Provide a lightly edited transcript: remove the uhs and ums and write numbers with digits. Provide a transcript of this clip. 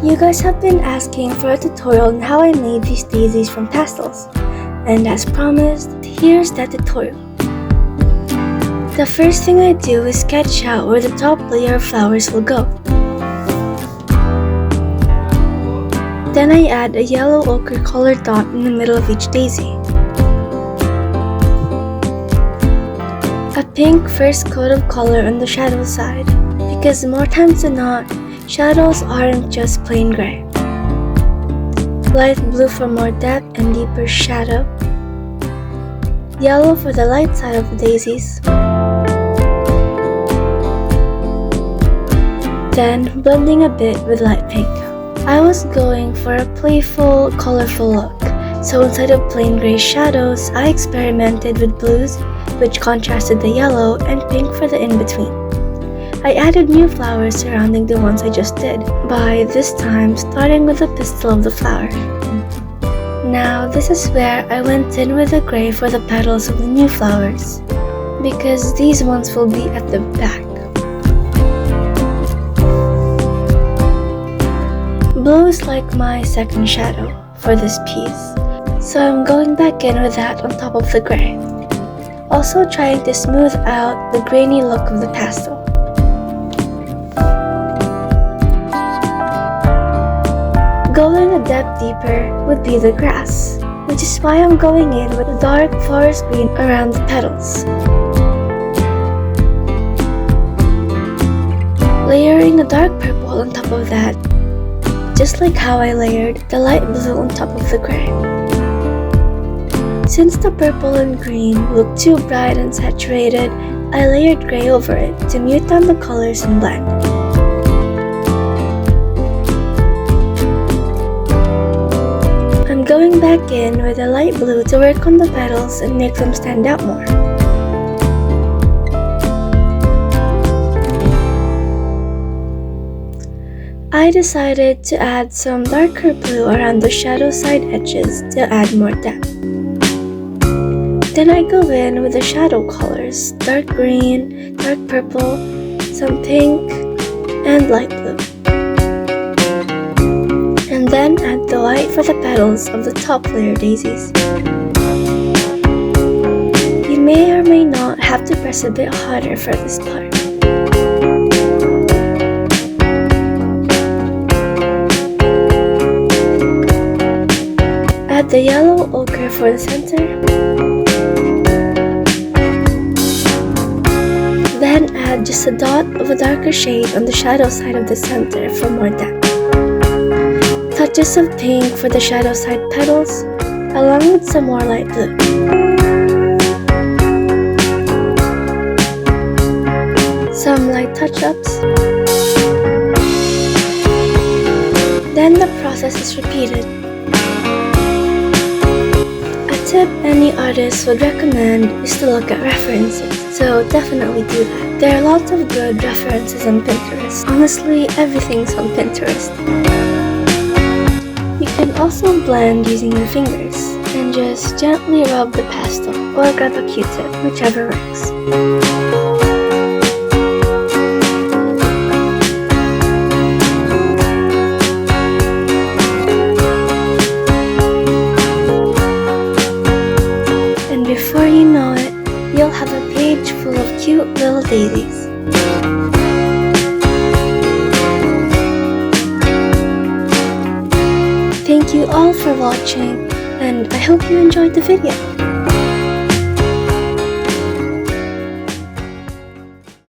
You guys have been asking for a tutorial on how I made these daisies from pastels, and as promised, here's that tutorial. The first thing I do is sketch out where the top layer of flowers will go. Then I add a yellow ochre colored dot in the middle of each daisy. A pink first coat of color on the shadow side, because more times than not, shadows aren't just plain gray. Light blue for more depth and deeper shadow. Yellow for the light side of the daisies. Then blending a bit with light pink. I was going for a playful, colorful look, so instead of plain gray shadows, I experimented with blues, which contrasted the yellow, and pink for the in-between. I added new flowers surrounding the ones I just did, by this time starting with the pistil of the flower. Now this is where I went in with the gray for the petals of the new flowers, because these ones will be at the back. Blue is like my second shadow for this piece, so I'm going back in with that on top of the gray, also trying to smooth out the grainy look of the pastel. Going a depth deeper would be the grass, which is why I'm going in with a dark forest green around the petals. Layering a dark purple on top of that, just like how I layered the light blue on top of the gray. Since the purple and green look too bright and saturated, I layered gray over it to mute down the colors and blend. I'm going back in with a light blue to work on the petals and make them stand out more. I decided to add some darker blue around the shadow side edges to add more depth. Then I go in with the shadow colors, dark green, dark purple, some pink, and light blue. And then add the white for the petals of the top layer daisies. You may or may not have to press a bit harder for this part. Add the yellow ochre for the center. Then add just a dot of a darker shade on the shadow side of the center for more depth. Touches of pink for the shadow side petals, along with some more light blue. Some light touch-ups. Then the process is repeated. A tip any artist would recommend is to look at references, so definitely do that. There are lots of good references on Pinterest. Honestly, everything's on Pinterest. You can also blend using your fingers, and just gently rub the pastel, or grab a Q-tip, whichever works. And before you know it, you'll have a page full of cute little daisies. Thank you all for watching, and I hope you enjoyed the video.